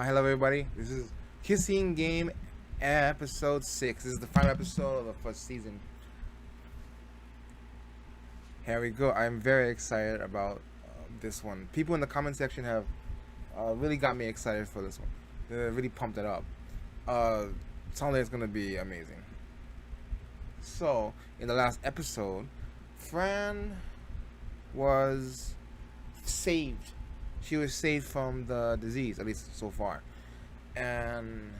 Hello, everybody. This is Kissing Game episode 6. This is the final episode of the first season. Here we go. I'm very excited about this one. People in the comment section have really got me excited for this one. They really pumped it up. Sounds like it's going to be amazing. So, in the last episode, Fran was saved. She was saved from the disease, at least so far. And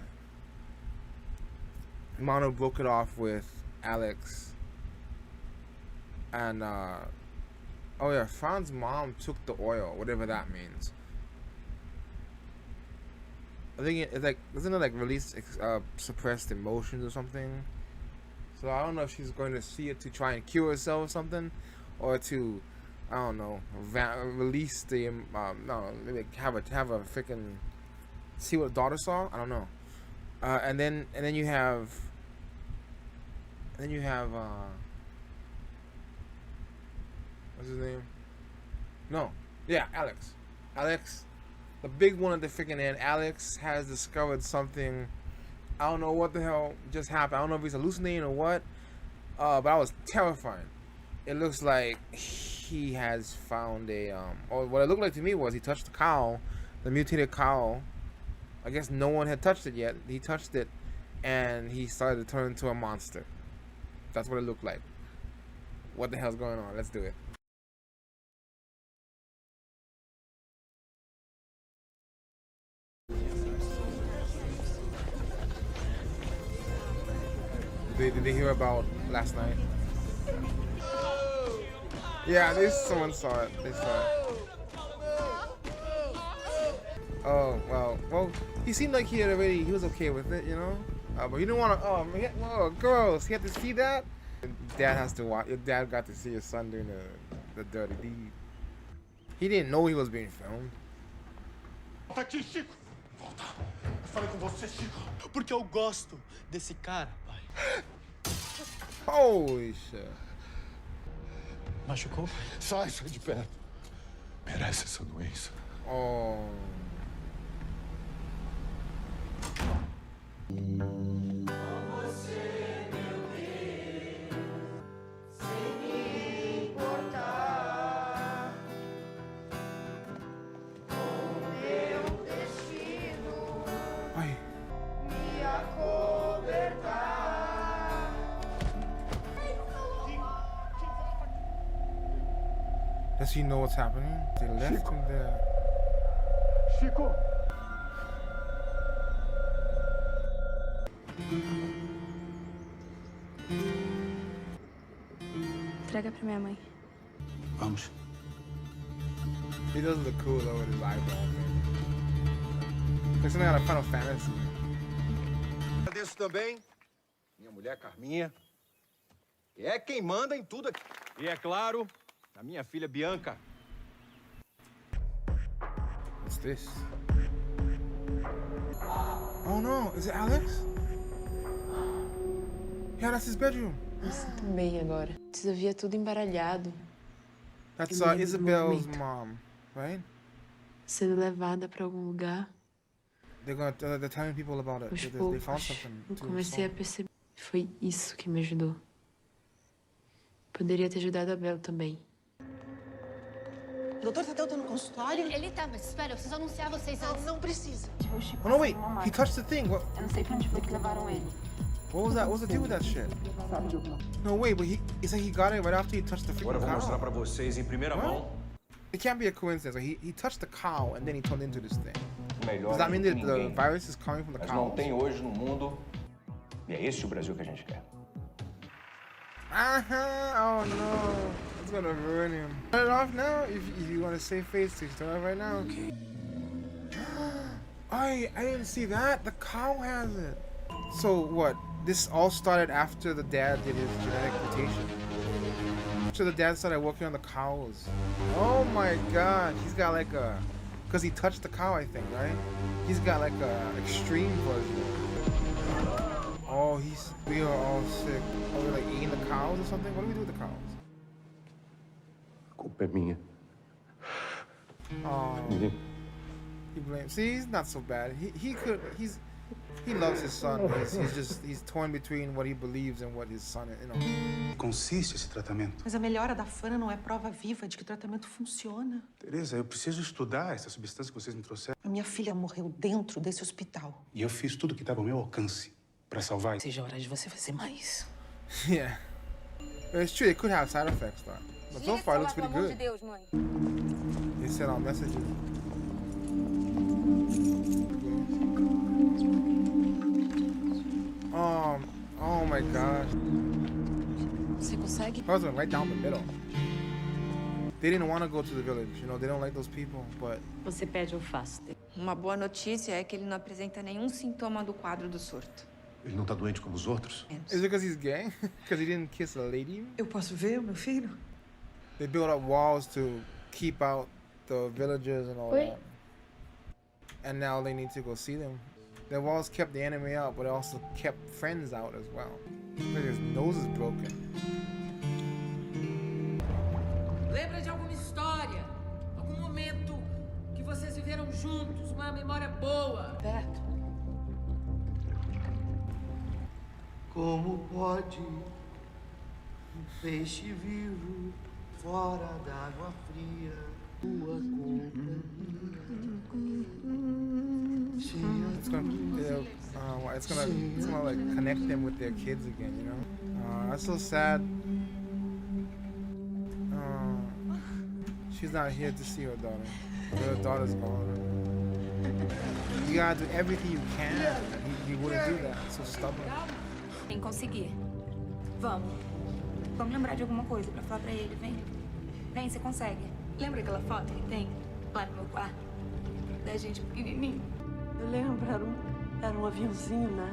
Mono broke it off with Alex. And, oh yeah, Fran's mom took the oil, whatever that means. I think it's like, doesn't it like release suppressed emotions or something? So I don't know if she's going to see it to try and cure herself or something, or to, I don't know, release the no, maybe have a freaking see what the daughter saw. I don't know. And then you have what's his name? No, yeah, Alex, the big one at the freaking end. Alex has discovered something. I don't know what the hell just happened. I don't know if he's hallucinating or what. But I was terrifying. It looks like he has found a or what it looked like to me was he touched the cow, the mutated cow. I guess no one had touched it yet. He touched it and he started to turn into a monster. That's what it looked like. What the hell's going on? Let's do it. Did they hear about last night? Yeah, someone saw it. They saw it. Oh, well, he seemed like he was okay with it, you know? But you didn't want to, oh, gross. He had to see that? Dad has to watch, your dad got to see his son doing the dirty deed. He didn't know he was being filmed. Volta aqui, Chico! Volta! Eu falei com você, Chico. Porque eu gosto desse cara, pai. Holy shit. Machucou, pai? Sai de perto. Merece essa doença. Oh. Ai. Does he know what's happening? They left him there. Chico! Entrega pra minha mãe. Vamos. He does look cool though with his eyeball thing. Like something out of Final Fantasy. Agradeço também minha mulher Carminha, que é quem manda em tudo aqui. E é claro, a minha filha Bianca. What's this? Oh no, is it Alex? Yeah, that's his bedroom. Me sinto bem agora. Antes eu via tudo embaralhado. That's Eu lembro do Isabel's momento. mom, right? Sendo levada pra algum lugar. They're telling people about it. Aos They poucos, found something. eu to comecei a solve. perceber. Foi isso que me ajudou. Poderia ter ajudado a Bel também. O doutor Tadeu tá no consultório? Ele tá, mas espera, eu preciso anunciar vocês antes. Não precisa. Oh no, wait! He touched the thing. What? Eu não sei pra onde foi que levaram ele. What was that? What was the deal with that shit? No, wait, but it's like he got it right after he touched the Agora eu freaking vou mostrar cow. pra vocês em primeira mão. It can't be a coincidence. Like he touched the cow and then he turned into this thing. O melhor Does that mean do that que the ninguém. virus is coming from the Mas não cow? tem hoje no mundo. E é esse o Brasil que a gente quer. Oh no, it's gonna ruin him. Turn it off now. If you want to save face, just turn it off right now. Okay. I didn't see that. The cow has it. So what? This all started after the dad did his genetic mutation. After the dad started working on the cows. Oh my god, he's got like a, cause he touched the cow, I think, right? He's got like a extreme version. Oh, we are all sick. Oh, we're like eating the cows or something? What do we do with the cows? A culpa é minha. Oh. He blames. See, he's not so bad. He loves his son. He's torn between what he believes and what his son, you know. Consiste esse tratamento? Mas a melhora da Fana não é prova viva de que o tratamento funciona. Tereza, eu preciso estudar essa substância que vocês me trouxeram. A minha filha morreu dentro desse hospital. E eu fiz tudo que estava ao meu alcance para salvar. Seja hora de você fazer mais. Yeah. It's true. It could have side effects, though. But so far, it looks pretty good. Deus, mãe. They sent out messages. Oh my gosh. Você consegue? Husband right down the middle. They didn't want to go to the village, you know, they don't like those people, but... Você pede, eu faço. Uma boa notícia é que ele não apresenta nenhum sintoma do quadro do surto. Ele não tá doente como os outros? Is it because he's gay? Because he didn't kiss a lady? Eu posso ver o meu filho? They built up walls to keep out the villagers and all that. And now they need to go see them. The walls kept the enemy out, but it also kept friends out as well. Look, his nose is broken. Lembra de alguma história, algum momento que vocês viveram juntos, uma memória boa? Perto. Como pode um peixe vivo fora d'água fria? Tua companhia. It's gonna like connect them with their kids again, you know. That's so sad. She's not here to see her daughter. Her daughter's gone. You gotta do everything you can. He wouldn't do that. So stubborn. Tem que conseguir. Vamos. Vamos lembrar de alguma coisa pra falar pra ele. Vem. Vem, você consegue. Lembra aquela foto que tem lá no meu quarto? Da gente pequenininho? Eu lembro, era um aviãozinho, né?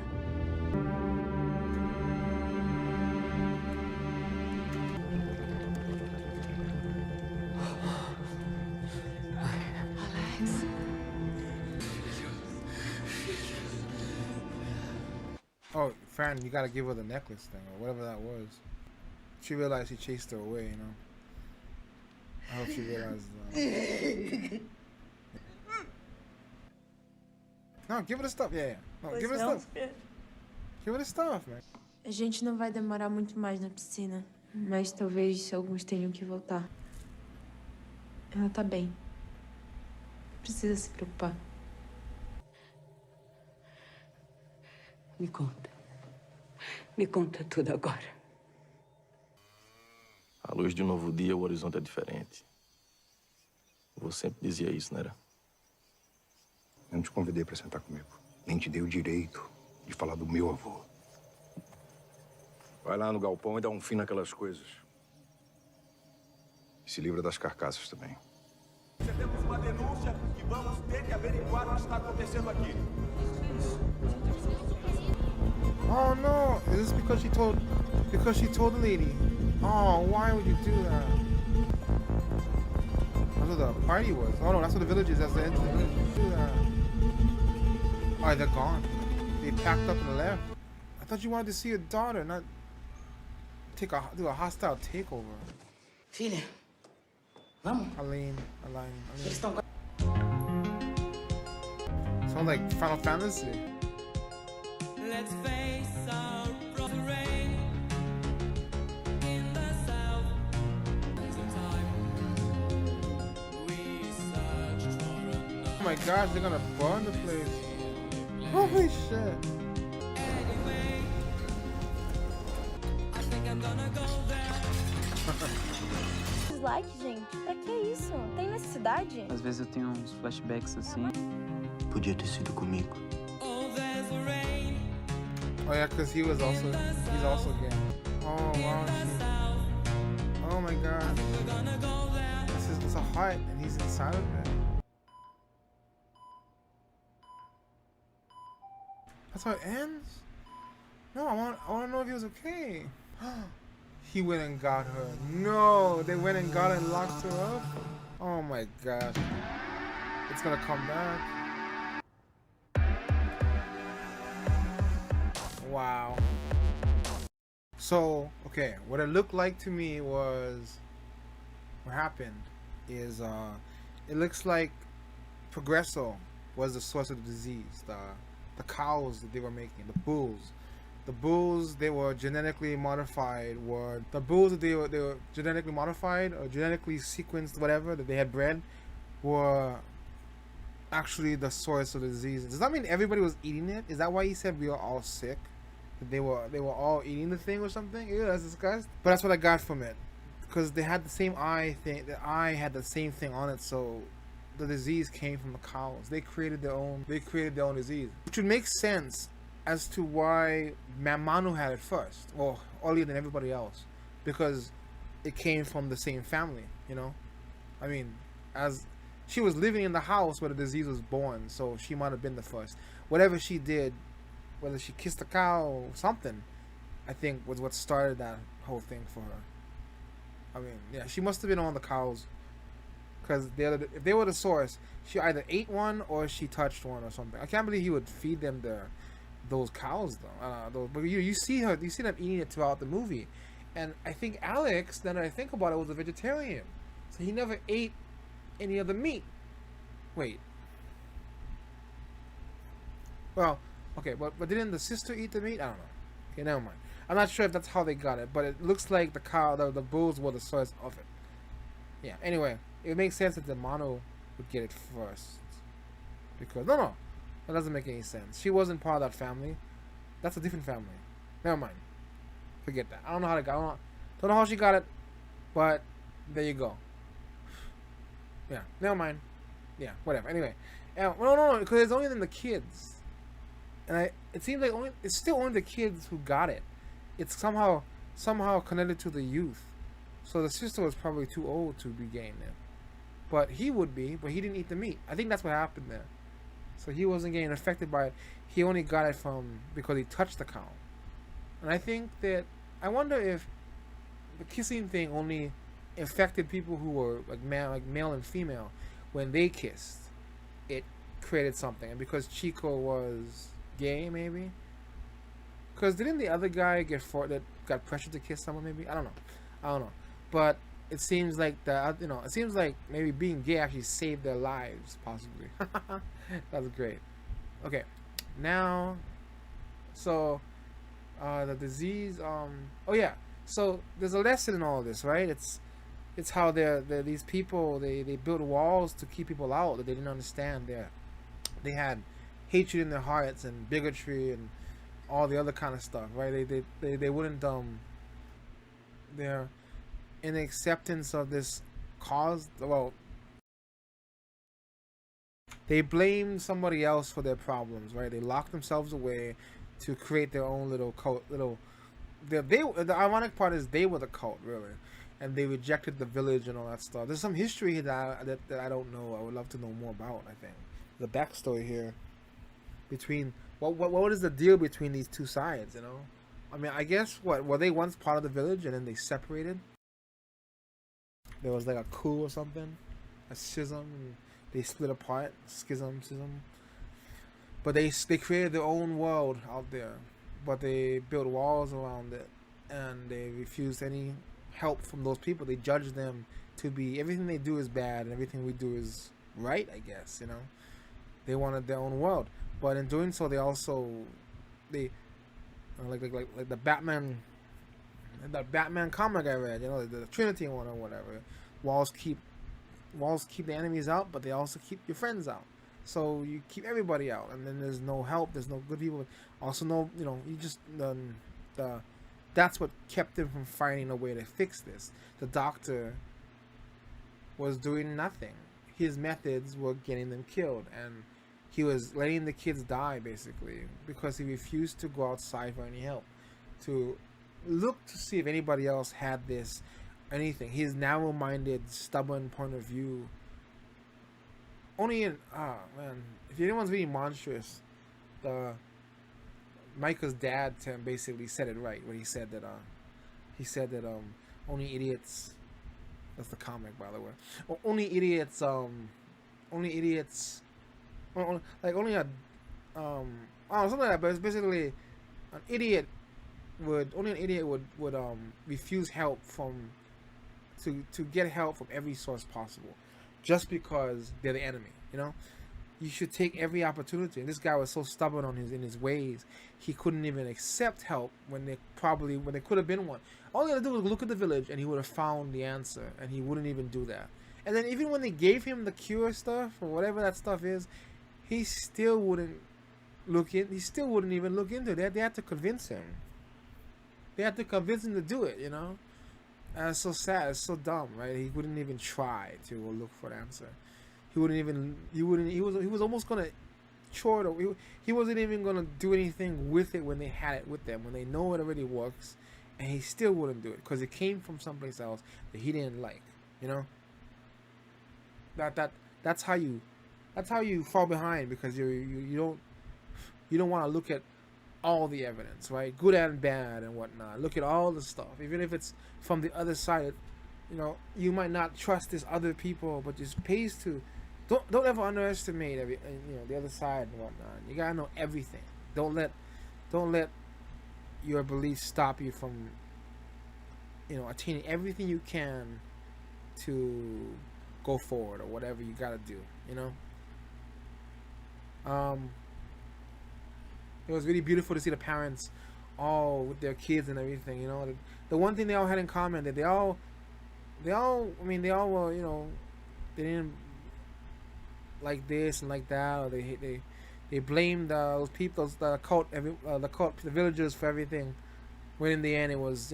Alex. Oh, Fran, you gotta give her the necklace thing or whatever that was. She realized he chased her away, you know. I hope she realized that. No, give her the stuff. Yeah. No, give her the stuff. Give her the stuff, man. A gente não vai demorar muito mais na piscina, mas talvez alguns tenham que voltar. Ela tá bem. Não precisa se preocupar. Me conta. Me conta tudo agora. À luz de um novo dia, o horizonte é diferente. Você sempre dizia isso, não era? Eu não te convidei para sentar comigo. Nem te dei o direito de falar do meu avô. Vai lá no galpão e dá um fim naquelas coisas. E se livra das carcaças também. Recebemos uma denúncia e vamos ter que averiguar o que está acontecendo aqui. Oh no! Is this because she told the lady? Oh, why would you do that? That's what the party was. Oh no, that's what the village is. That's the entrance. Do that. Oh, they're gone. They packed up and left. I thought you wanted to see your daughter, not do a hostile takeover. Filha, vamos. Aline. Eles estão... Sounds like Final Fantasy. Let's face our rain in the south. Oh my gosh, they're gonna burn the place. Holy shit. Dislike, gente? Pra que isso? Tem necessidade? Às vezes eu tenho uns flashbacks assim. Podia ter sido comigo. Oh yeah, because he's also gay. Oh wow. Oh my god. It's a heart and he's inside of it. That's how it ends? No, I want to know if he was okay. He went and got her. No, they went and got her and locked her up. Oh my gosh. It's gonna come back. Wow. So, okay, what it looked like to me was, what happened is, it looks like Progresso was the source of the disease. The cows that they were making, the bulls. The bulls they were genetically modified were the bulls that they were genetically modified or genetically sequenced, whatever, that they had bred, were actually the source of the disease. Does that mean everybody was eating it? Is that why he said we were all sick? That they were all eating the thing or something? Ew, that's disgusting. But that's what I got from it. Because they had the same eye thing, the eye had the same thing on it, so the disease came from the cows. They created their own disease. Which would make sense as to why Manu had it first, or earlier than everybody else. Because it came from the same family, you know? I mean, as she was living in the house where the disease was born, so she might have been the first. Whatever she did, whether she kissed a cow or something, I think was what started that whole thing for her. I mean, yeah, she must have been on the cows, because if they were the source, she either ate one or she touched one or something. I can't believe he would feed them those cows though. But you see them eating it throughout the movie, and I think Alex, now that I think about it, was a vegetarian, so he never ate any of the meat. Wait. Well, okay, but didn't the sister eat the meat? I don't know. Okay, never mind. I'm not sure if that's how they got it, but it looks like the bulls were the source of it. Yeah, anyway, it makes sense that the Manu would get it first. Because, no, that doesn't make any sense. She wasn't part of that family. That's a different family. Never mind. Forget that. I don't know how don't know how she got it, but there you go. Yeah, never mind. Yeah, whatever. Anyway, no, because it's only then the kids, and it seems like it's still only the kids who got it. It's somehow connected to the youth. So the sister was probably too old to be getting it, but he would be. But he didn't eat the meat. I think that's what happened there. So he wasn't getting affected by it. He only got it because he touched the cow. And I wonder if the kissing thing only affected people who were like male and female. When they kissed, it created something. And because Chico was gay, maybe. Because didn't the other guy that got pressured to kiss someone? Maybe I don't know. But it seems like it seems like maybe being gay actually saved their lives, possibly. That's great. Okay, now, so the disease. Oh yeah. So there's a lesson in all this, right? It's how these people they built walls to keep people out that they didn't understand. They had hatred in their hearts and bigotry and all the other kind of stuff, right? They wouldn't they're in acceptance of this cause. Well, they blame somebody else for their problems, right? They lock themselves away to create their own little cult. The ironic part is they were the cult, really, and they rejected the village and all that stuff. There's some history here that I don't know. I would love to know more about. I think the backstory here between what is the deal between these two sides? You know, I mean, I guess were they once part of the village and then they separated? There was like a coup or something, a schism, and they split apart. Schism. But they created their own world out there, but they built walls around it, and they refused any help from those people. They judged them to be everything they do is bad and everything we do is right. I guess, you know, they wanted their own world, but in doing so, they also like the Batman. That Batman comic I read, you know, the Trinity one or whatever. Walls keep the enemies out, but they also keep your friends out. So you keep everybody out, and then there's no help. There's no good people. Also, no, you know, you just that's what kept him from finding a way to fix this. The doctor was doing nothing. His methods were getting them killed, and he was letting the kids die basically because he refused to go outside for any help. To look to see if anybody else had this anything. His narrow-minded, stubborn point of view. Only in if anyone's reading Monstrous, Micah's dad basically said it right when he said that only idiots. That's the comic, by the way. Only idiots. Something like that. But it's basically an idiot would refuse help to get help from every source possible, just because they're the enemy, you know. you should take every opportunity. And this guy was so stubborn in his ways, he couldn't even accept help when there could have been one. All he had to do was look at the village, and he would have found the answer, and he wouldn't even do that. And then even when they gave him the cure stuff or whatever that stuff is, he still wouldn't He still wouldn't even look into it. They had to convince him. They had to convince him to do it. You know, and it's so sad. It's so dumb, right? He wouldn't even try to look for an answer. He was almost gonna chore it. He wasn't even gonna do anything with it when they had it with them, when they know it already works, and he still wouldn't do it because it came from someplace else that he didn't like. You know, that's how you fall behind, because you don't want to look at all the evidence, right? Good and bad and whatnot. Look at all the stuff, even if it's from the other side. You know, you might not trust these other people, but it pays to. Don't ever underestimate the other side and whatnot. You gotta know everything. Don't let your beliefs stop you from attaining everything you can to go forward or whatever you gotta do. It was really beautiful to see the parents all with their kids and everything. The one thing they all had in common, that they all were, they didn't like this and like that, or they blamed those people, the villagers for everything, when in the end it was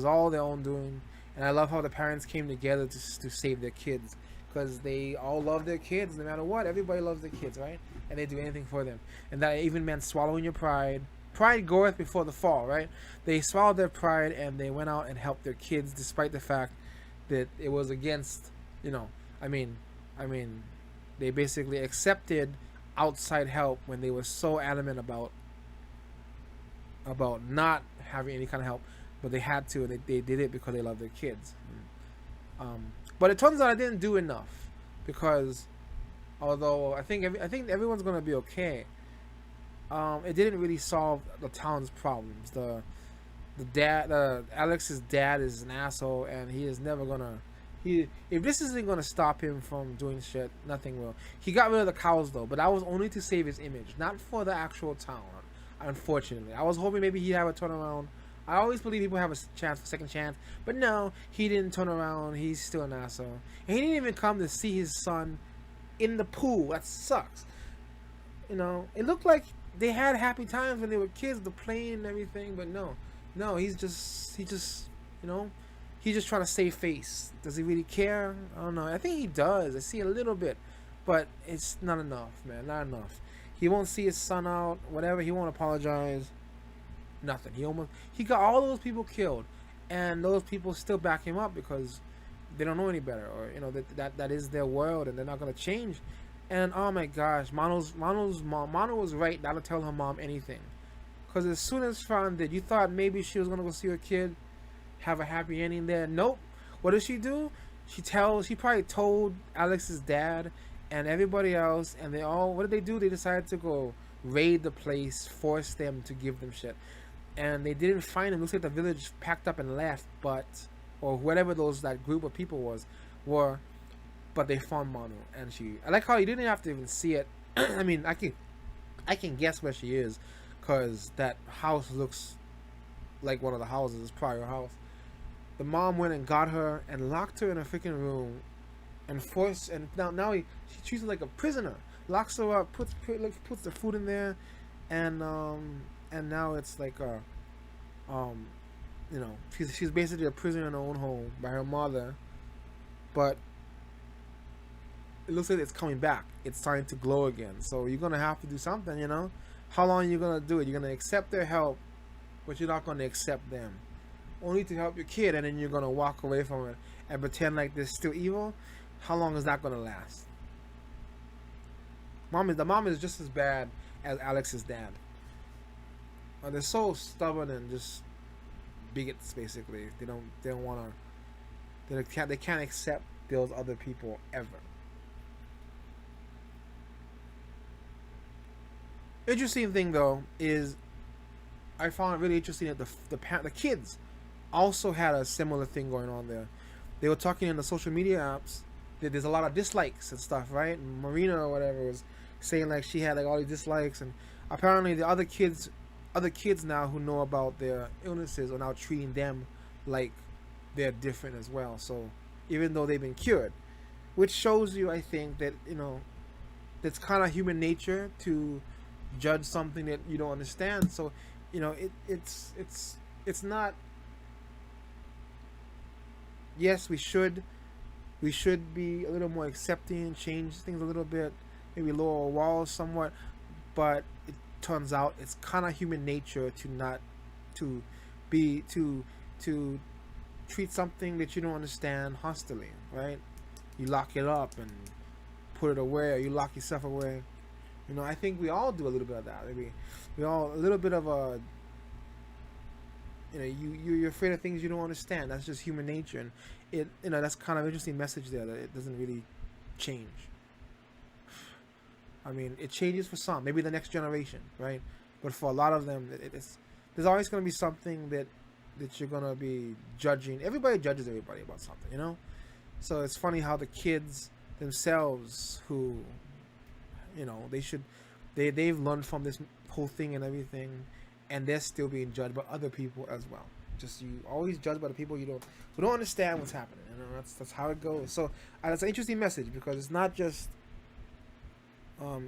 all their own doing. And I love how the parents came together to save their kids, because they all love their kids no matter what. Everybody loves their kids, right? And they do anything for them. And that even meant swallowing your pride. Pride goeth before the fall, right? They swallowed their pride and they went out and helped their kids, despite the fact that it was against, they basically accepted outside help when they were so adamant about not having any kind of help, but they had to, and they did it because they love their kids. But it turns out I didn't do enough, because although I think everyone's gonna be okay, it didn't really solve the town's problems. Alex's dad is an asshole, and he is never gonna. If this isn't gonna stop him from doing shit, nothing will. He got rid of the cows though, but that was only to save his image, not for the actual town. Unfortunately, I was hoping maybe he'd have a turnaround. I always believe people have a second chance, but no, he didn't turn around. He's still an asshole, and he didn't even come to see his son in the pool. That sucks. It looked like they had happy times when they were kids, the plane and everything, but no, he's just trying to save face. Does he really care? I don't know. I think he does. I see a little bit, but it's not enough, man. Not enough. He won't see his son out, whatever. He won't apologize. Nothing. He got all those people killed, and those people still back him up because they don't know any better, or that is their world, and they're not gonna change. And oh my gosh, Mano's mom. Mano was right not to tell her mom anything, because as soon as Fran did, you thought maybe she was gonna go see her kid, have a happy ending there. Nope. What does she do? She probably told Alex's dad and everybody else, and what did they do? They decided to go raid the place, force them to give them shit. And they didn't find him. Looks like the village packed up and left, or whatever that group of people were, but they found Manu, and I like how you didn't have to even see it. I mean, I can guess where she is, because that house looks like one of the houses, it's probably her house. The mom went and got her and locked her in a freaking room, and now she treats her like a prisoner. Locks her up, puts the food in there, and now it's like she's basically a prisoner in her own home by her mother, but it looks like it's coming back. It's starting to glow again. So you're gonna have to do something, How long are you gonna do it? You're gonna accept their help, but you're not gonna accept them. Only to help your kid, and then you're gonna walk away from it and pretend like they're still evil. How long is that gonna last? The mom is just as bad as Alex's dad. They're so stubborn and just bigots. Basically, they don't want to. They can't accept those other people ever. Interesting thing though is, I found it really interesting that the kids also had a similar thing going on there. They were talking in the social media apps that there's a lot of dislikes and stuff, right? And Marina or whatever was saying like she had like all these dislikes, and apparently the other kids now who know about their illnesses are now treating them like they're different as well. So even though they've been cured, which shows you, I think, that that's kind of human nature to judge something that you don't understand. So it's not. Yes, we should be a little more accepting, change things a little bit, maybe lower walls somewhat, but it turns out it's kind of human nature to treat something that you don't understand hostilely, right? You lock it up and put it away, or you lock yourself away. I think we all do a little bit of that. Maybe we all a little bit of a. You're afraid of things you don't understand. That's just human nature, and that's kind of an interesting message there, that it doesn't really change. I mean, it changes for some, maybe the next generation, right? But for a lot of them, there's always going to be something that you're going to be judging. Everybody judges everybody about something, So it's funny how the kids themselves, who, they've learned from this whole thing and everything, and they're still being judged by other people as well. Just, you always judge by the people who don't understand what's happening. That's how it goes. So it's an interesting message, because it's not just.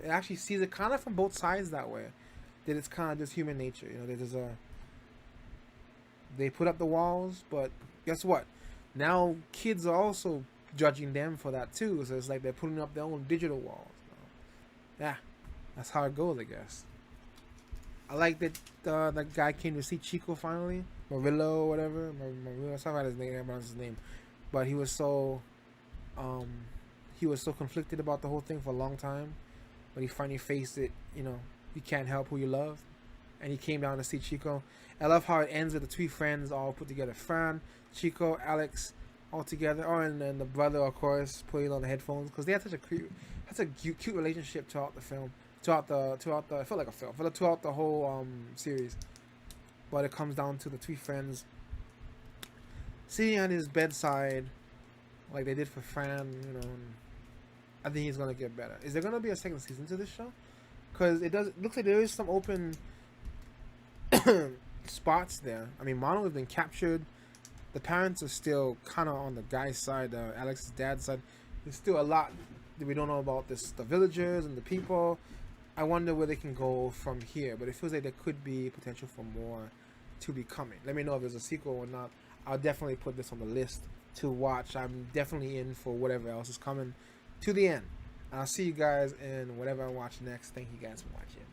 It actually sees it kind of from both sides that way. That it's kind of just human nature. They put up the walls, but guess what? Now kids are also judging them for that too. So it's like they're putting up their own digital walls. Yeah, that's how it goes, I guess. I like that that guy came to see Chico finally, Murillo or whatever. Murillo, I forgot his name. I remember his name, but he was so conflicted about the whole thing for a long time. But he finally faced it. You can't help who you love, and he came down to see Chico. I love how it ends with the three friends all put together: Fran, Chico, Alex, all together. Oh, and then the brother, of course, putting on the headphones, because they had such a cute relationship throughout the film. Throughout the it felt like a film, throughout the whole series. But it comes down to the three friends sitting on his bedside, like they did for Fran. And I think he's gonna get better. Is there gonna be a second season to this show? Because it looks like there is some open spots there. I mean, Mono has been captured. The parents are still kind of on the guy's side, Alex's dad's side. There's still a lot that we don't know about the villagers and the people. I wonder where they can go from here, but it feels like there could be potential for more to be coming. Let me know if there's a sequel or not. I'll definitely put this on the list to watch. I'm definitely in for whatever else is coming to the end. I'll see you guys in whatever I watch next. Thank you guys for watching.